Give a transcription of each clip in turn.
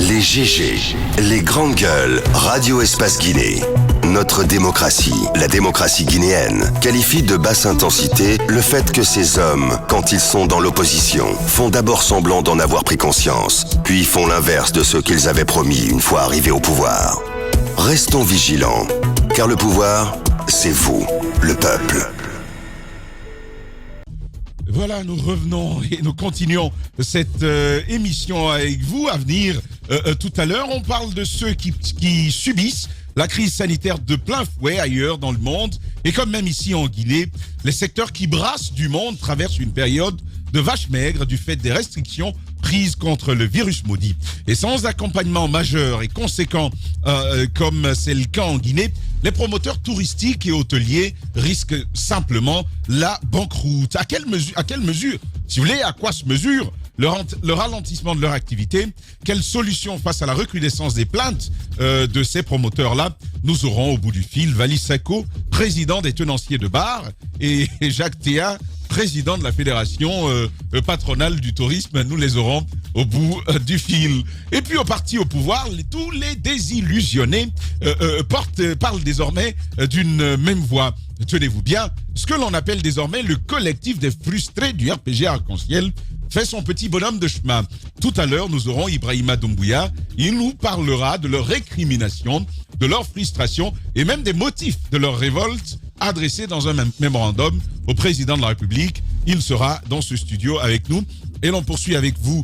Les GG, les grandes gueules, Radio Espace Guinée. Notre démocratie, la démocratie guinéenne, qualifie de basse intensité le fait que ces hommes, quand ils sont dans l'opposition, font d'abord semblant d'en avoir pris conscience, puis font l'inverse de ce qu'ils avaient promis une fois arrivés au pouvoir. Restons vigilants, car le pouvoir, c'est vous, le peuple. Voilà, nous revenons et nous continuons cette émission avec vous. À venir tout à l'heure, on parle de ceux qui subissent la crise sanitaire de plein fouet ailleurs dans le monde. Et comme même ici en Guinée, les secteurs qui brassent du monde traversent une période de vache maigre du fait des restrictions prises contre le virus maudit. Et sans accompagnement majeur et conséquent comme c'est le cas en Guinée, les promoteurs touristiques et hôteliers risquent simplement la banqueroute. À quelle mesure, si vous voulez, à quoi se mesure le ralentissement de leur activité? Quelle solution face à la recrudescence des plaintes de ces promoteurs-là? Nous aurons au bout du fil Valis Sako, président des tenanciers de bars, et Jacques Théa, président de la fédération patronale du tourisme. Nous les aurons au bout du fil. Et puis au parti au pouvoir, tous les désillusionnés parlent désormais d'une même voix. Tenez-vous bien, ce que l'on appelle désormais le collectif des frustrés du RPG Arc-en-Ciel fait son petit bonhomme de chemin. Tout à l'heure, nous aurons Ibrahima Doumbouya. Il nous parlera de leur récrimination, de leur frustration et même des motifs de leur révolte adressés dans un mémorandum au président de la République. Il sera dans ce studio avec nous. Et l'on poursuit avec vous,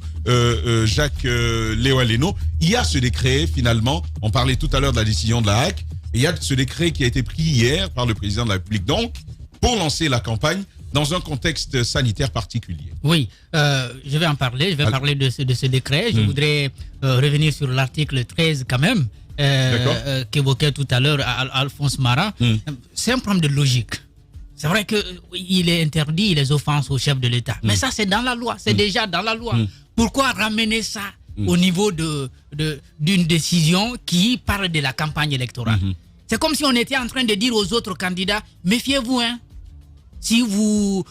Jacques Léo Aleno. Il y a ce décret, finalement, on parlait tout à l'heure de la décision de la HAC, il y a ce décret qui a été pris hier par le président de la République, donc, pour lancer la campagne dans un contexte sanitaire particulier. Oui, je vais en parler, parler de ce décret. Je voudrais revenir sur l'article 13 quand même, qu'évoquait tout à l'heure Alphonse Marat. C'est un problème de logique. C'est vrai qu'il est interdit les offenses au chef de l'État. Mais ça, c'est dans la loi. C'est déjà dans la loi. Pourquoi ramener ça au niveau d'une décision qui parle de la campagne électorale? C'est comme si on était en train de dire aux autres candidats, méfiez-vous, hein. Si vous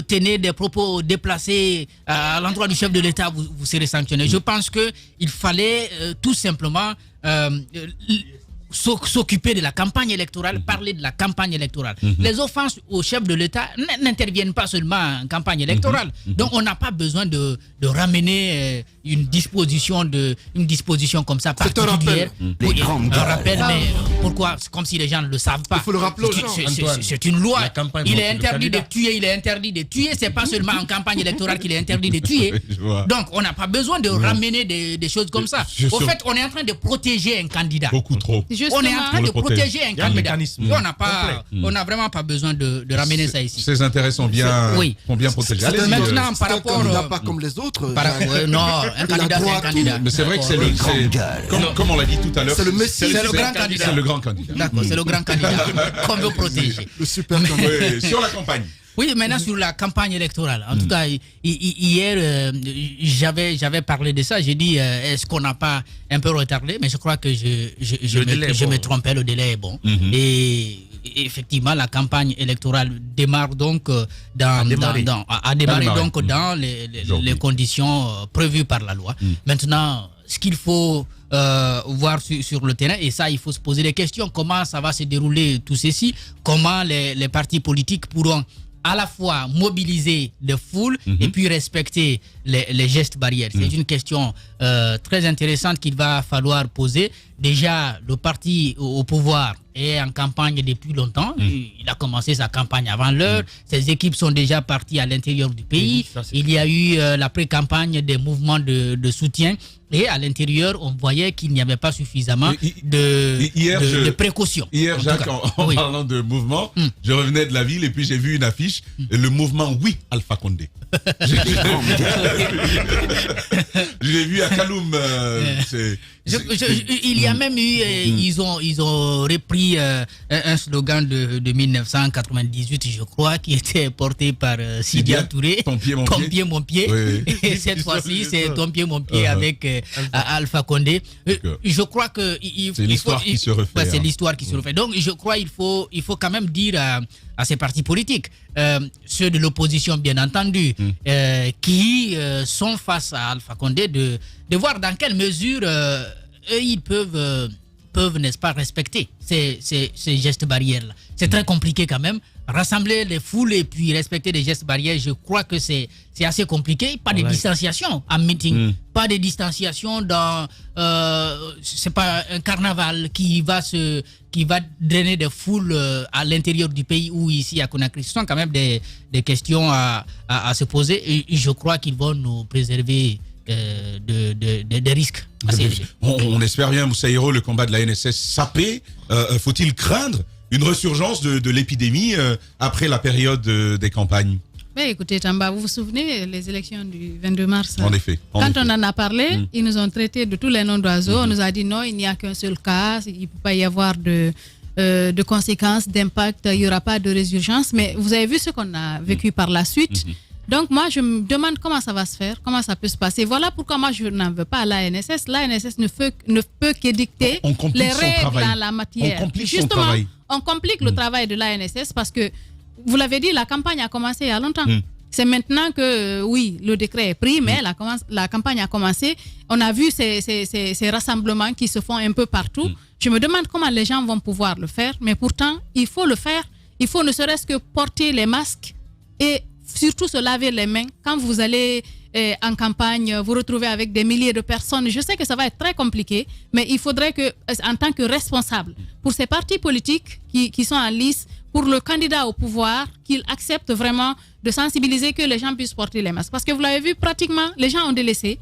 tenez des propos déplacés à l'endroit du chef de l'État, vous serez sanctionné. Je pense qu'il fallait tout simplement s'occuper de la campagne électorale, parler de la campagne électorale. Les offenses au chef de l'État n'interviennent pas seulement en campagne électorale. Donc on n'a pas besoin de ramener une disposition comme ça particulière. Un rappel, mais pourquoi? C'est comme si les gens ne le savent pas. Il faut le rappeler aux gens. C'est une loi. Il est interdit de tuer. C'est pas seulement en campagne électorale qu'il est interdit de tuer. Donc on n'a pas besoin de ramener des choses comme ça. Au fait, on est en train de protéger un candidat. Beaucoup trop. On est en train de protéger un candidat. On n'a vraiment pas besoin de ramener ça ici. Ces intérêts sont bien protégés. Maintenant, par rapport... Un candidat pas comme les autres. Non, un candidat, c'est un candidat. Mais c'est vrai que c'est comme on l'a dit tout à l'heure, c'est le Messie. C'est le grand candidat. C'est le grand candidat. D'accord, c'est le grand candidat qu'on veut protéger. Le super candidat. Sur la campagne. Oui, maintenant sur la campagne électorale. En tout cas, hier, j'avais parlé de ça. J'ai dit, est-ce qu'on n'a pas un peu retardé? Mais je crois que je me trompais, le délai est bon. Et effectivement, la campagne électorale démarre donc dans les conditions prévues par la loi. Maintenant, ce qu'il faut voir sur le terrain, et ça, il faut se poser des questions. Comment ça va se dérouler tout ceci? Comment les partis politiques pourront à la fois mobiliser les foules et puis respecter les gestes barrières? C'est une question très intéressante qu'il va falloir poser. Déjà, le parti au pouvoir est en campagne depuis longtemps. Il a commencé sa campagne avant l'heure. Ses équipes sont déjà parties à l'intérieur du pays. Il y a eu la pré-campagne des mouvements de soutien. Et à l'intérieur, on voyait qu'il n'y avait pas suffisamment de précautions. Hier, Jacques, en parlant de mouvement, je revenais de la ville et puis j'ai vu une affiche, le mouvement Oui Alpha Condé. Je l'ai vu à Kaloum. Il y a même eu, ils ont repris un slogan de 1998, je crois, qui était porté par Sidia Touré. Ton pied, mon pied. Oui. Et cette fois-ci, c'est ton pied, mon pied avec Alpha Condé. Je crois que c'est l'histoire qui se refait. C'est l'histoire qui se refait. Donc, je crois qu'il faut quand même dire à ces partis politiques, ceux de l'opposition bien entendu, qui sont face à Alpha Condé, de voir dans quelle mesure eux, ils peuvent, n'est-ce pas, respecter ces gestes barrières-là. C'est très compliqué quand même. Rassembler les foules et puis respecter les gestes barrières, je crois que c'est assez compliqué. Pas de distanciation en meeting, pas de distanciation dans c'est pas un carnaval qui va drainer des foules à l'intérieur du pays ou ici à Conakry. Ce sont quand même des questions à se poser et je crois qu'ils vont nous préserver des risques assez élevés. On espère bien, Moussa Hiro, le combat de la NSS sapé. Faut-il craindre une resurgence de l'épidémie après la période des campagnes? Mais écoutez, Tamba, vous vous souvenez les élections du 22 mars? En effet. On en a parlé, ils nous ont traités de tous les noms d'oiseaux. On nous a dit non, il n'y a qu'un seul cas, il ne peut pas y avoir de conséquences, d'impact, il n'y aura pas de résurgence. Mais vous avez vu ce qu'on a vécu par la suite. Donc moi, je me demande comment ça va se faire, comment ça peut se passer. Voilà pourquoi moi, je n'en veux pas à l'ANSS. L'ANSS ne peut que dicter les règles dans la matière. Justement, on complique le travail de l'ANSS parce que, vous l'avez dit, la campagne a commencé il y a longtemps. C'est maintenant que, oui, le décret est pris, mais la campagne a commencé. On a vu ces rassemblements qui se font un peu partout. Je me demande comment les gens vont pouvoir le faire, mais pourtant, il faut le faire. Il faut ne serait-ce que porter les masques et surtout se laver les mains. Quand vous allez en campagne, vous retrouvez avec des milliers de personnes. Je sais que ça va être très compliqué, mais il faudrait que, en tant que responsable, pour ces partis politiques qui sont en lice, pour le candidat au pouvoir, qu'il accepte vraiment de sensibiliser que les gens puissent porter les masques. Parce que vous l'avez vu, pratiquement, les gens ont délaissé.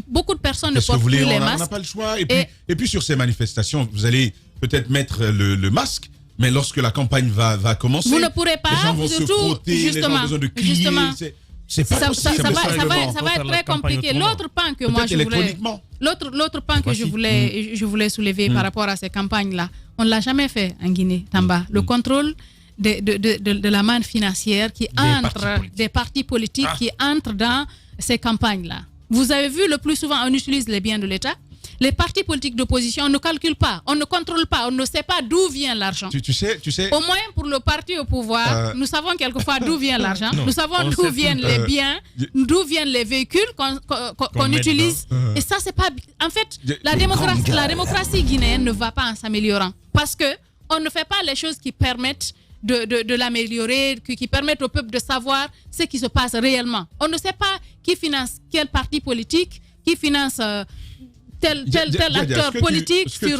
Beaucoup de personnes ne portent plus les masques. On n'a pas le choix. Et puis sur ces manifestations, vous allez peut-être mettre le masque. Mais lorsque la campagne va commencer, vous ne pourrez pas, les gens vont surtout, se frotter, justement, les gens ont besoin de crier. C'est pas possible. Ça va être très compliqué. L'autre pan que moi je voulais, l'autre pan que je voulais soulever par rapport à ces campagnes-là, on ne l'a jamais fait en Guinée, Tamba. Le contrôle de la manne financière des partis politiques qui entrent dans ces campagnes-là. Vous avez vu, le plus souvent, on utilise les biens de l'État. Les partis politiques d'opposition, on ne calcule pas, on ne contrôle pas, on ne sait pas d'où vient l'argent. Tu sais. Au moins pour le parti au pouvoir, nous savons quelquefois d'où vient l'argent, nous savons d'où viennent les biens, d'où viennent les véhicules qu'on utilise. Et ça, c'est pas. En fait, la démocratie guinéenne ne va pas en s'améliorant parce que on ne fait pas les choses qui permettent de l'améliorer, qui permettent au peuple de savoir ce qui se passe réellement. On ne sait pas qui finance quel parti politique, qui finance. Tel acteur politique sur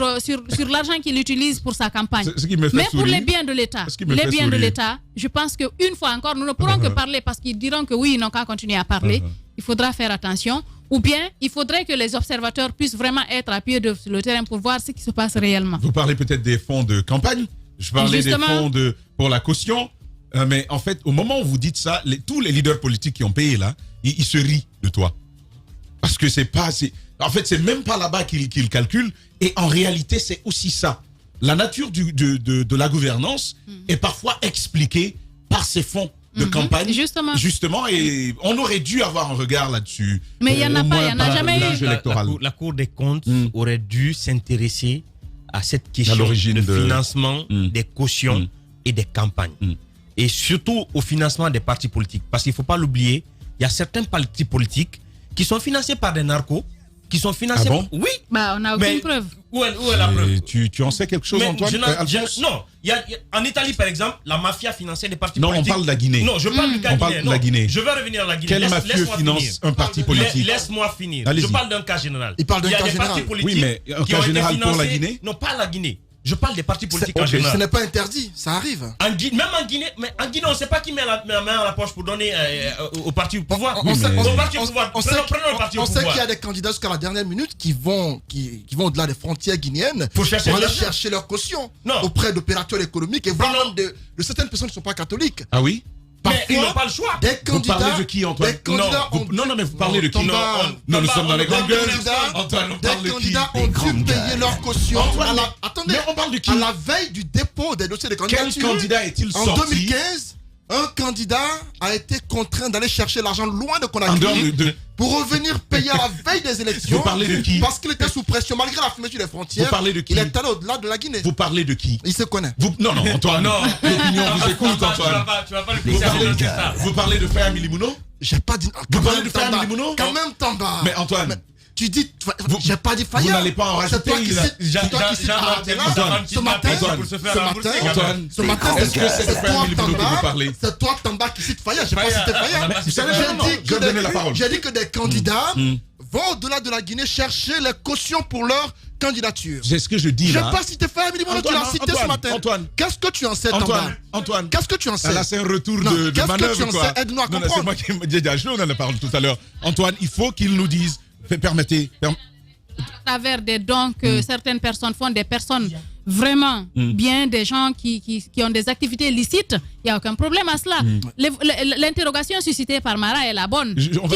l'argent qu'il utilise pour sa campagne. Mais pour les biens de l'État, je pense qu'une fois encore, nous ne pourrons que parler parce qu'ils diront que oui, ils n'ont qu'à continuer à parler. Il faudra faire attention. Ou bien, il faudrait que les observateurs puissent vraiment être à pied sur le terrain pour voir ce qui se passe réellement. Vous parlez peut-être des fonds de campagne. Je parlais des fonds pour la caution. Mais en fait, au moment où vous dites ça, tous les leaders politiques qui ont payé là, ils se rient de toi. Parce que c'est pas assez. En fait, c'est même pas là-bas qu'ils calculent. Et en réalité, c'est aussi ça. La nature de la gouvernance est parfois expliquée par ces fonds de campagne. Justement, et on aurait dû avoir un regard là-dessus. Mais il n'y en a pas, il n'y en a jamais eu. La Cour des comptes aurait dû s'intéresser à cette question de financement des cautions et des campagnes. Et surtout au financement des partis politiques. Parce qu'il ne faut pas l'oublier, il y a certains partis politiques qui sont financés par des narcos, qui sont financés. Ah bon? Oui. Bah, on n'a aucune preuve. Où est la preuve? Tu en sais quelque chose, Antoine? Non. En Italie, par exemple, la mafia finançait des partis politiques. Non, on parle de la Guinée. Non, je parle du cas on parle de la Guinée. Je vais revenir à la Guinée. Quel mafieux finance un parti politique? Laisse-moi finir. Je parle d'un cas général. Il parle d'un cas des général. partis politiques. Oui, mais un cas général pour la Guinée? Non, pas la Guinée. Je parle des partis politiques en général. Ce n'est pas interdit, ça arrive. Même en Guinée, on ne sait pas qui met la main à la poche pour donner au parti au pouvoir. On sait qu'il y a des candidats jusqu'à la dernière minute qui vont au-delà des frontières guinéennes pour aller chercher leur caution auprès d'opérateurs économiques et voire de certaines personnes qui ne sont pas catholiques. Ah oui? Mais ils n'ont pas le choix. Vous parlez de qui, Antoine? Non, mais vous parlez de qui? Non, nous sommes dans les grandes gueules. Antoine, on parle de qui? Des candidats ont dû payer leur caution. Attendez, on parle de qui? À la veille du dépôt des dossiers de candidature. Quel candidat est-il sorti? En 2015, un candidat a été contraint d'aller chercher l'argent loin de Conakry pour revenir payer à la veille des élections. Vous parlez de qui? Parce qu'il était sous pression malgré la fermeture des frontières. Vous parlez de qui? Il est allé au-delà de la Guinée. Vous parlez de qui? Il se connaît. Non, Antoine. Non, l'opinion vous écoute, Antoine. Tu vas pas le pousser. Vous parlez de Frère Milimouno? J'ai pas dit. Vous parlez de Frère Milimouno? Quand même, Tamba. Mais Antoine. Tu dis, j'ai pas dit Faya. Vous n'allez pas en rajouter. C'est toi qui cites ce matin, est-ce que c'est de Frère Milimouno que vous parlez? C'est toi, Tamba, qui cite Faya. J'ai pas cité Faya. J'ai dit que des candidats vont au-delà de la Guinée chercher les cautions pour leur candidature. C'est ce que je dis là. J'ai pas cité Frère Milimouno, tu l'as cité ce matin. Antoine, qu'est-ce que tu en sais, Tamba? Antoine, qu'est-ce que tu en sais? Là, c'est un retour de manœuvre. Qu'est-ce que tu en sais? Aide-nous à comprendre. C'est moi qui me dis, on en a parlé tout à l'heure. Antoine, il faut qu'il nous dise. Permettez. À travers des dons que certaines personnes font, des personnes vraiment bien, des gens qui ont des activités licites, il n'y a aucun problème à cela. L'interrogation suscitée par Mara est la bonne. On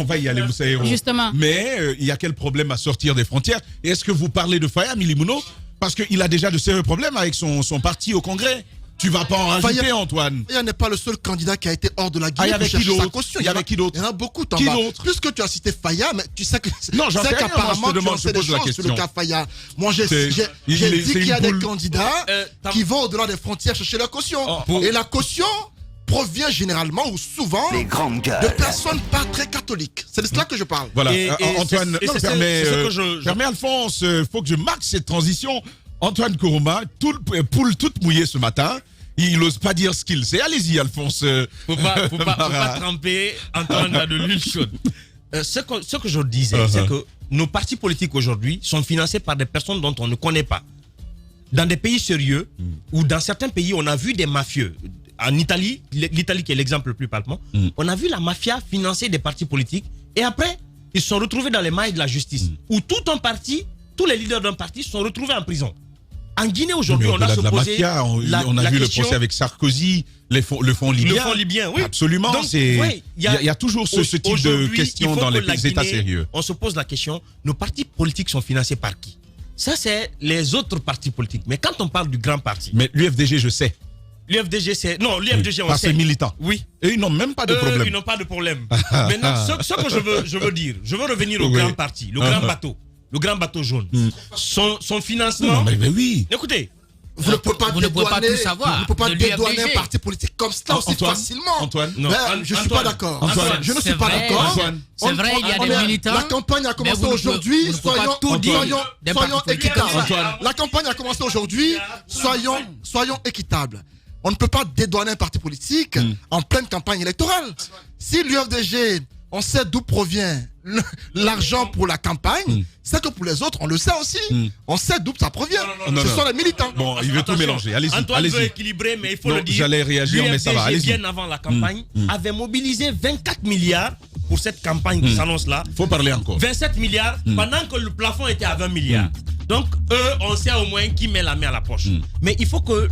va y aller, Moussa Héro. Justement. Mais il y a quel problème à sortir des frontières? Et est-ce que vous parlez de Faya Milimouno? Parce qu'il a déjà de sérieux problèmes avec son parti au Congrès. Tu vas pas en rajouter, Antoine. Faya n'est pas le seul candidat qui a été hors de la Guinée pour chercher sa caution. Il y avait qui d'autre? Il y en a beaucoup, Qui d'autre? Puisque tu as cité Faya, mais tu sais que non, j'en sais rien, qu'apparemment tu sais des choses sur le cas Faya. Moi, j'ai dit qu'il y a des candidats qui vont au-delà des frontières chercher la caution. Et la caution provient généralement ou souvent de personnes pas très catholiques. C'est de cela que je parle. Voilà, Antoine, permets Alphonse, il faut que je marque cette transition. Antoine Kourouma, poule toute mouillée ce matin. Il n'ose pas dire ce qu'il sait. Allez-y, Alphonse. Faut pas tremper Antoine dans de l'huile chaude. Ce que je disais, c'est que nos partis politiques aujourd'hui sont financés par des personnes dont on ne connaît pas. Dans des pays sérieux, ou dans certains pays, on a vu des mafieux. En Italie, l'Italie qui est l'exemple le plus palpable, on a vu la mafia financer des partis politiques. Et après, ils se sont retrouvés dans les mailles de la justice. Où tous les leaders d'un parti se sont retrouvés en prison. En Guinée aujourd'hui, on a se posé on a vu le procès avec Sarkozy, le fonds libyen. Le fonds libyen, oui. Absolument. Il y a toujours ce type de questions dans les États sérieux. On se pose la question, nos partis politiques sont financés par qui? Ça, c'est les autres partis politiques. Mais quand on parle du grand parti... Mais l'UFDG, je sais. L'UFDG, c'est... Non, l'UFDG, on sait. C'est militant. Oui. Et ils n'ont même pas de problème. Ils n'ont pas de problème. Maintenant, ce que je veux dire, je veux revenir au grand parti, le grand bateau. Le grand bateau jaune. Son financement... Non, mais oui. Écoutez, vous ne pouvez pas tout savoir. Vous ne pouvez pas dédouaner un parti politique comme cela aussi facilement. Antoine, non. Je ne suis pas d'accord. Je ne suis pas d'accord. C'est vrai, il y a des militants. La campagne a commencé aujourd'hui. Soyons équitables. La campagne a commencé aujourd'hui. Soyons équitables. On ne peut pas dédouaner un parti politique en pleine campagne électorale. Si l'UFDG, on sait d'où provient l'argent pour la campagne, c'est que pour les autres, on le sait aussi. On sait d'où ça provient. Ce sont les militants. Bon, il veut tout mélanger. Allez-y. Antoine veut équilibrer, mais il faut le dire. J'allais réagir, mais ça va. Allez-y. Bien avant la campagne, avait mobilisé 24 milliards pour cette campagne qui s'annonce là. Faut parler encore. 27 milliards pendant que le plafond était à 20 milliards. Donc, eux, on sait au moins qui met la main à la poche. Mais il faut que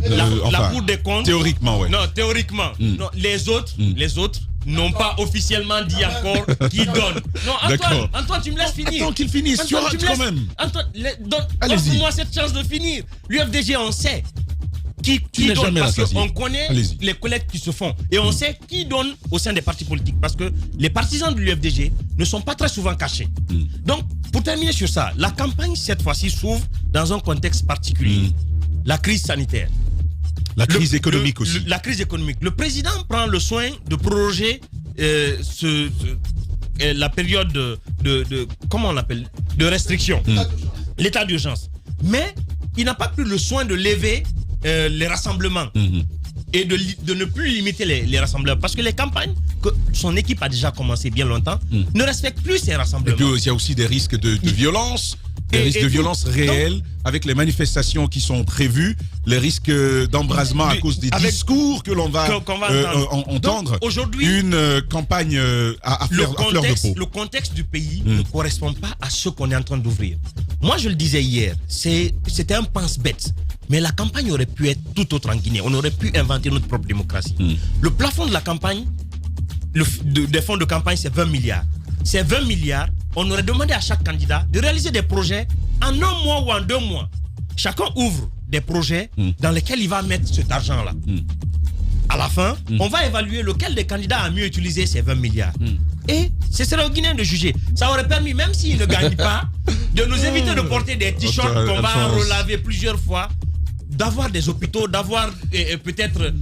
la Cour des comptes... Théoriquement, oui. Non, théoriquement. Non, les autres n'ont pas officiellement dit encore qui donne. Non, Antoine, tu me laisses finir. Attends qu'il finisse, tu rates quand même. Antoine, donne-moi cette chance de finir. L'UFDG, on sait qui donne, parce qu'on connaît les collectes qui se font. Et on sait qui donne au sein des partis politiques. Parce que les partisans de l'UFDG ne sont pas très souvent cachés. Donc, pour terminer sur ça, la campagne, cette fois-ci, s'ouvre dans un contexte particulier. La crise sanitaire. La crise économique aussi. La crise économique. Le président prend le soin de proroger la période comment on appelle, de restriction, l'état d'urgence. Mais il n'a pas pris le soin de lever les rassemblements et de ne plus limiter les rassemblements. Parce que les campagnes, que son équipe a déjà commencé bien longtemps, ne respectent plus ces rassemblements. Et puis il y a aussi des risques de violence. Des risques de violence réels avec les manifestations qui sont prévues, les risques d'embrasement à cause des discours que l'on va entendre. Aujourd'hui, une campagne à fleur de peau. Le contexte du pays ne correspond pas à ce qu'on est en train d'ouvrir. Moi, je le disais hier, c'était un pense-bête. Mais la campagne aurait pu être tout autre en Guinée. On aurait pu inventer notre propre démocratie. Le plafond de la campagne, des fonds de campagne, c'est 20 milliards. Ces 20 milliards, on aurait demandé à chaque candidat de réaliser des projets en 1 mois ou en 2 mois. Chacun ouvre des projets dans lesquels il va mettre cet argent-là. à la fin, on va évaluer lequel des candidats a mieux utilisé ces 20 milliards. Et ce serait aux Guinéens de juger. Ça aurait permis, même s'ils ne gagnent pas, de nous éviter de porter des t-shirts qu'on va relaver plusieurs fois, d'avoir des hôpitaux, d'avoir peut-être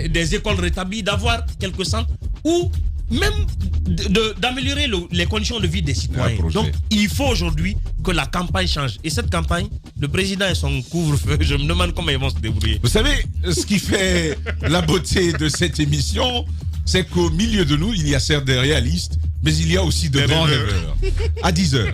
des écoles rétablies, d'avoir quelques centres, ou même d'améliorer les conditions de vie des citoyens. Donc, il faut aujourd'hui que la campagne change. Et cette campagne, le président et son couvre-feu, je me demande comment ils vont se débrouiller. Vous savez, ce qui fait la beauté de cette émission, c'est qu'au milieu de nous, il y a certes des réalistes, mais il y a aussi de grands rêveurs. À 10h.